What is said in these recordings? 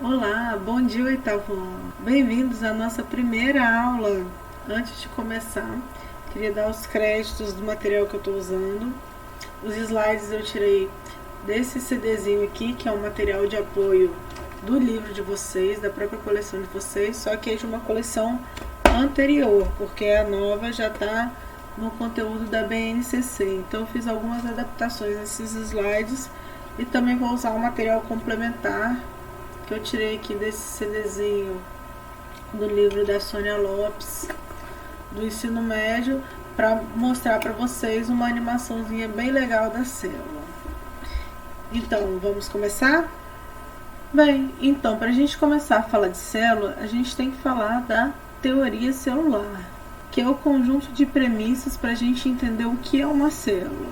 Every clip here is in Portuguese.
Olá, bom dia, oitavo ano. Bem-vindos à nossa primeira aula. Antes de começar, queria dar os créditos do material que eu estou usando. Os slides eu tirei desse CDzinho aqui, que é um material de apoio do livro de vocês, da própria coleção de vocês, só que é de uma coleção anterior, porque a nova já está no conteúdo da BNCC. Então eu fiz algumas adaptações nesses slides e também vou usar um material complementar que eu tirei aqui desse CDzinho do livro da Sônia Lopes, do ensino médio, para mostrar para vocês uma animaçãozinha bem legal da célula. Então, vamos começar? Bem, então, para a gente começar a falar de célula, a gente tem que falar da teoria celular, que é o conjunto de premissas para a gente entender o que é uma célula.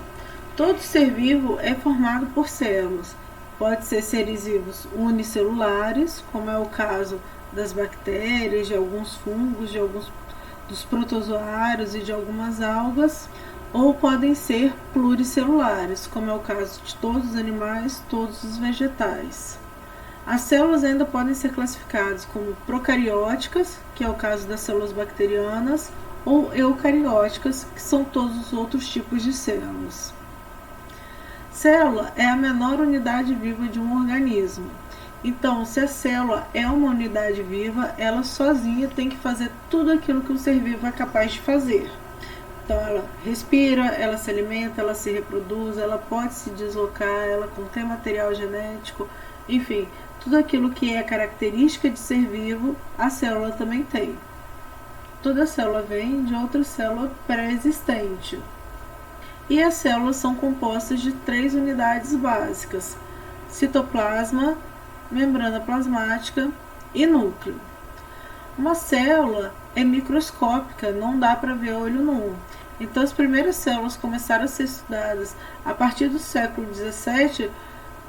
Todo ser vivo é formado por células. Pode ser seres vivos unicelulares, como é o caso das bactérias, de alguns fungos, de alguns dos protozoários e de algumas algas, ou podem ser pluricelulares, como é o caso de todos os animais, todos os vegetais. As células ainda podem ser classificadas como procarióticas, que é o caso das células bacterianas, ou eucarióticas, que são todos os outros tipos de células. Célula é a menor unidade viva de um organismo. Então, se a célula é uma unidade viva, ela sozinha tem que fazer tudo aquilo que um ser vivo é capaz de fazer. Então, ela respira, ela se alimenta, ela se reproduz, ela pode se deslocar, ela contém material genético, enfim, tudo aquilo que é característica de ser vivo, a célula também tem. Toda célula vem de outra célula pré-existente. E as células são compostas de 3 unidades básicas: citoplasma, membrana plasmática e núcleo. Uma célula é microscópica, não dá para ver a olho nu. Então as primeiras células começaram a ser estudadas a partir do século XVII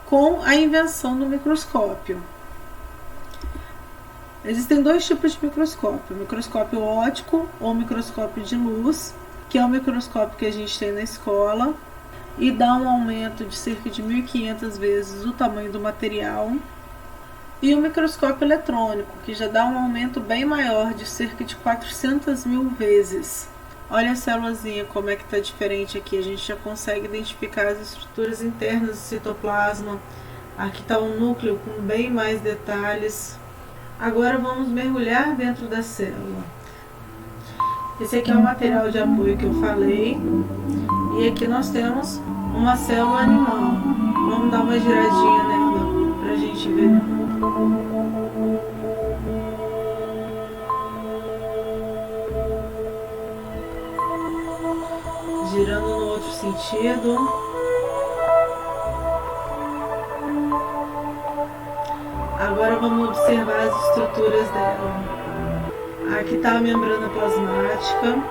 com a invenção do microscópio. Existem 2 tipos de microscópio: o microscópio óptico ou microscópio de luz, que é o microscópio que a gente tem na escola e dá um aumento de cerca de 1.500 vezes o tamanho do material, e o microscópio eletrônico, que já dá um aumento bem maior, de cerca de 400.000 vezes. Olha a célulazinha como é que está diferente aqui, a gente já consegue identificar as estruturas internas do citoplasma. Aqui está o núcleo com bem mais detalhes. Agora vamos mergulhar dentro da célula. Esse aqui é o material de apoio que eu falei. E aqui nós temos uma célula animal. Vamos dar uma giradinha nela para a gente ver. Girando no outro sentido. Agora vamos observar as estruturas dela. Aqui está a membrana plasmática.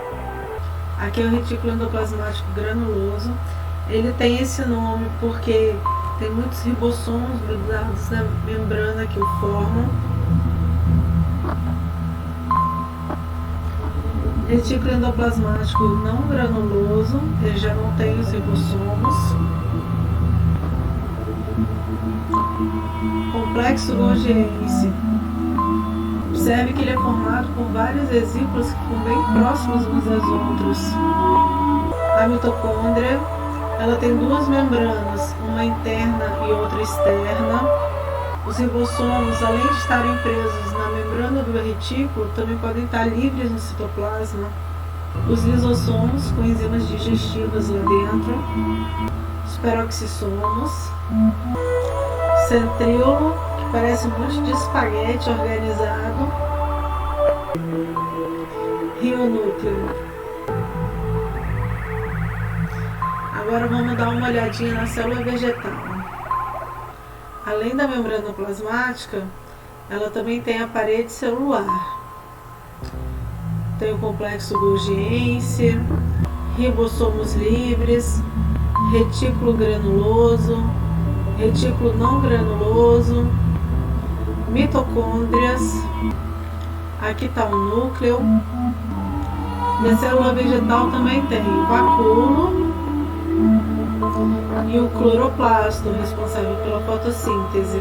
Aqui é o retículo endoplasmático granuloso. Ele tem esse nome porque tem muitos ribossomos grudados na membrana que o formam. Retículo endoplasmático não granuloso, ele já não tem os ribossomos. Complexo golgiense. Observe que ele é formado por várias vesículas que ficam bem próximas umas das outras. A mitocôndria, ela tem 2 membranas, uma interna e outra externa. Os ribossomos, além de estarem presos na membrana do retículo, também podem estar livres no citoplasma. Os lisossomos, com enzimas digestivas lá dentro. Os peroxissomos. Centríolo, que parece um monte de espaguete organizado. Rionúcleo. Agora vamos dar uma olhadinha na célula vegetal. Além da membrana plasmática, ela também tem a parede celular. Tem o complexo golgiense, ribossomos livres, retículo granuloso, retículo não granuloso, mitocôndrias. Aqui está o núcleo. E a célula vegetal também tem o vacúolo e o cloroplasto, responsável pela fotossíntese.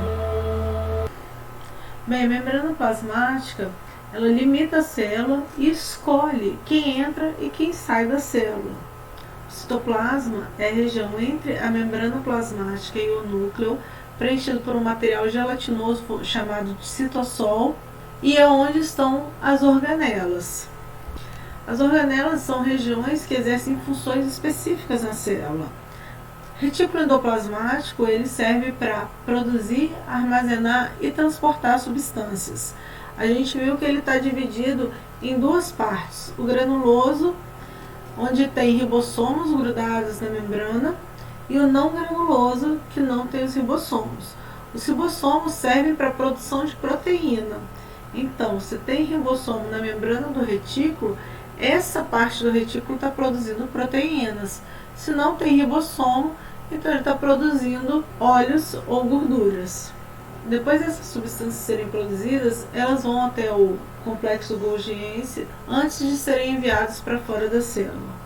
Bem, a membrana plasmática, ela limita a célula e escolhe quem entra e quem sai da célula. O citoplasma é a região entre a membrana plasmática e o núcleo, preenchido por um material gelatinoso chamado de citosol, e é onde estão as organelas. As organelas são regiões que exercem funções específicas na célula. O retículo endoplasmático ele serve para produzir, armazenar e transportar substâncias. A gente viu que ele está dividido em duas partes: o granuloso, onde tem ribossomos grudados na membrana, e o não granuloso, que não tem os ribossomos. Os ribossomos servem para a produção de proteína. Então, se tem ribossomo na membrana do retículo, essa parte do retículo está produzindo proteínas. Se não tem ribossomo, então ele está produzindo óleos ou gorduras. Depois dessas substâncias serem produzidas, elas vão até o complexo Golgiense antes de serem enviadas para fora da célula.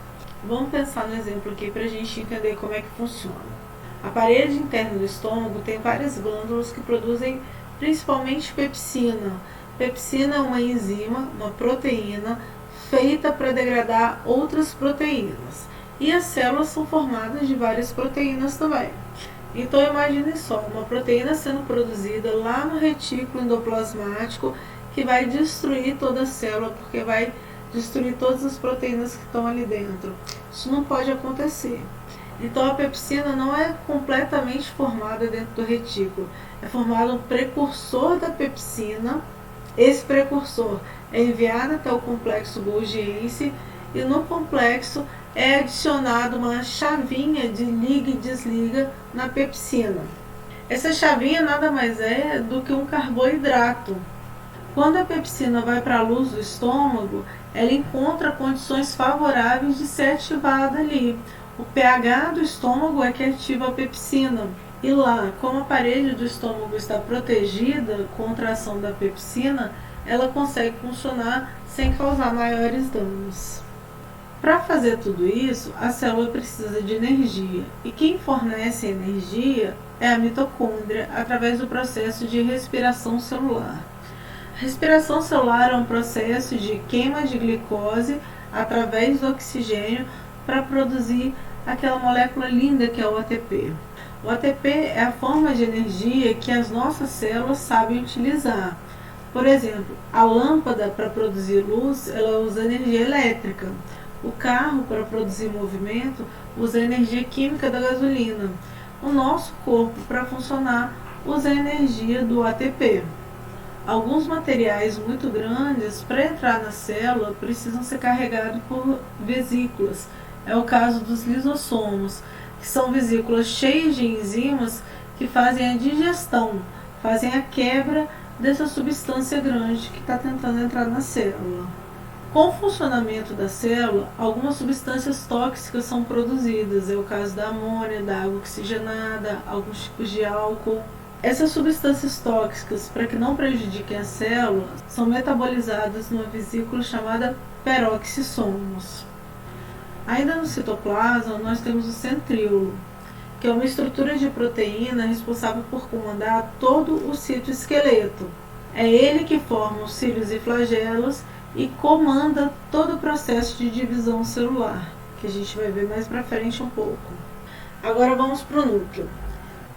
Vamos pensar no exemplo aqui para a gente entender como é que funciona. A parede interna do estômago tem várias glândulas que produzem principalmente pepsina. Pepsina é uma enzima, uma proteína, feita para degradar outras proteínas. E as células são formadas de várias proteínas também. Então imagine só, uma proteína sendo produzida lá no retículo endoplasmático que vai destruir toda a célula, porque vai destruir todas as proteínas que estão ali dentro. Isso não pode acontecer. Então a pepsina não é completamente formada dentro do retículo. É formado um precursor da pepsina. Esse precursor é enviado até o complexo Golgiense e no complexo é adicionado uma chavinha de liga e desliga na pepsina. Essa chavinha nada mais é do que um carboidrato. Quando a pepsina vai para a luz do estômago, ela encontra condições favoráveis de ser ativada ali. O pH do estômago é que ativa a pepsina. E lá, como a parede do estômago está protegida contra a ação da pepsina, ela consegue funcionar sem causar maiores danos. Para fazer tudo isso, a célula precisa de energia. E quem fornece energia é a mitocôndria, através do processo de respiração celular. A respiração celular é um processo de queima de glicose através do oxigênio para produzir aquela molécula linda que é o ATP. O ATP é a forma de energia que as nossas células sabem utilizar. Por exemplo, a lâmpada para produzir luz, ela usa energia elétrica. O carro para produzir movimento usa a energia química da gasolina. O nosso corpo para funcionar usa a energia do ATP. Alguns materiais muito grandes para entrar na célula precisam ser carregados por vesículas. É o caso dos lisossomos, que são vesículas cheias de enzimas que fazem a digestão, fazem a quebra dessa substância grande que está tentando entrar na célula. Com o funcionamento da célula, algumas substâncias tóxicas são produzidas, é o caso da amônia, da água oxigenada, alguns tipos de álcool. Essas substâncias tóxicas, para que não prejudiquem a célula, são metabolizadas numa vesícula chamada peroxissomos. Ainda no citoplasma, nós temos o centríolo, que é uma estrutura de proteína responsável por comandar todo o citoesqueleto. É ele que forma os cílios e flagelos e comanda todo o processo de divisão celular, que a gente vai ver mais para frente um pouco. Agora vamos para o núcleo.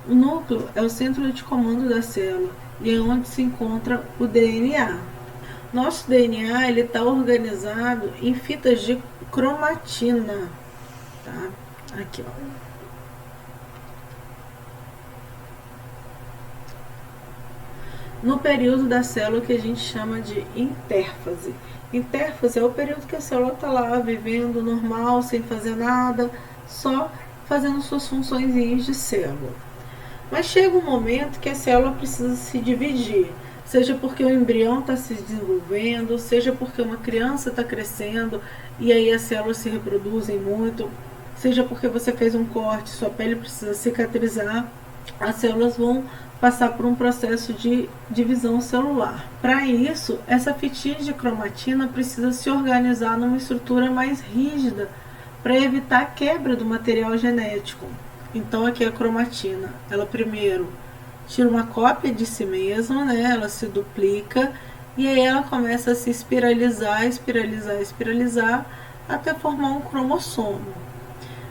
O núcleo é o centro de comando da célula e é onde se encontra o DNA. Nosso DNA está organizado em fitas de cromatina. Tá? Aqui, ó. No período da célula que a gente chama de intérfase. Intérfase é o período que a célula está lá vivendo normal, sem fazer nada, só fazendo suas funções de célula. Mas chega um momento que a célula precisa se dividir, seja porque o embrião está se desenvolvendo, seja porque uma criança está crescendo e aí as células se reproduzem muito, seja porque você fez um corte, sua pele precisa cicatrizar, as células vão passar por um processo de divisão celular. Para isso, essa fitinha de cromatina precisa se organizar numa estrutura mais rígida para evitar a quebra do material genético. Então aqui é a cromatina, ela primeiro tira uma cópia de si mesma, né? Ela se duplica e aí ela começa a se espiralizar, espiralizar, espiralizar até formar um cromossomo.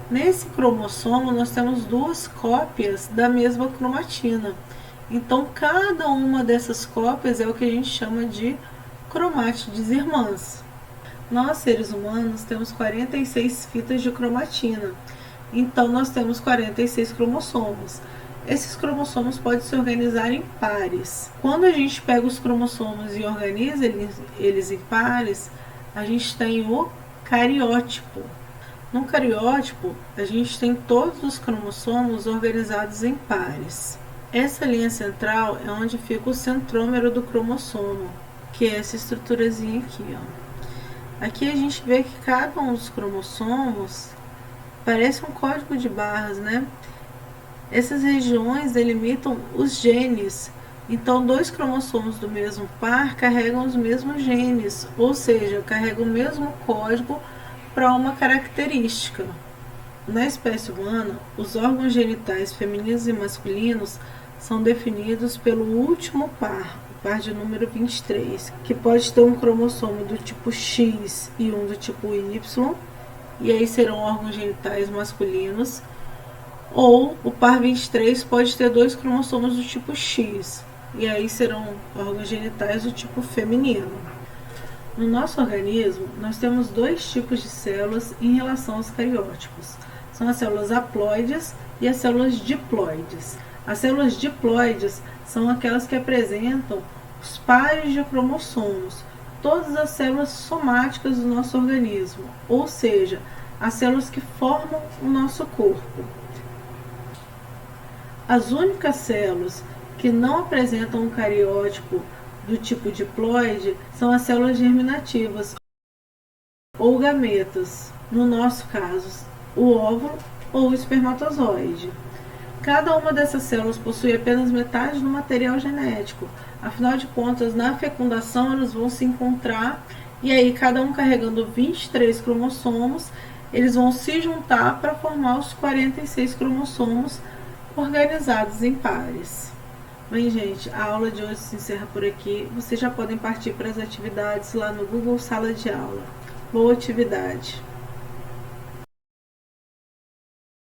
Nesse cromossomo nós temos duas cópias da mesma cromatina. Então cada uma dessas cópias é o que a gente chama de cromátides irmãs. Nós, seres humanos, temos 46 fitas de cromatina. Então nós temos 46 cromossomos. Esses cromossomos podem se organizar em pares. Quando a gente pega os cromossomos e organiza eles em pares, a gente tem o cariótipo. No cariótipo, a gente tem todos os cromossomos organizados em pares. Essa linha central é onde fica o centrômero do cromossomo, que é essa estruturazinha aqui, ó. Aqui a gente vê que cada um dos cromossomos parece um código de barras, né? Essas regiões delimitam os genes. Então, dois cromossomos do mesmo par carregam os mesmos genes, ou seja, carregam o mesmo código para uma característica. Na espécie humana, os órgãos genitais femininos e masculinos são definidos pelo último par, o par de número 23, que pode ter um cromossomo do tipo X e um do tipo Y, e aí serão órgãos genitais masculinos, ou o par 23 pode ter dois cromossomos do tipo X, e aí serão órgãos genitais do tipo feminino. No nosso organismo, nós temos dois tipos de células em relação aos cariótipos. São as células haploides e as células diploides. As células diploides são aquelas que apresentam os pares de cromossomos, todas as células somáticas do nosso organismo, ou seja, as células que formam o nosso corpo. As únicas células que não apresentam um cariótipo do tipo diploide são as células germinativas ou gametas, no nosso caso, o óvulo ou o espermatozoide. Cada uma dessas células possui apenas metade do material genético. Afinal de contas, na fecundação elas vão se encontrar e aí cada um carregando 23 cromossomos, eles vão se juntar para formar os 46 cromossomos organizados em pares. Bem, gente, a aula de hoje se encerra por aqui. Vocês já podem partir para as atividades lá no Google Sala de Aula. Boa atividade!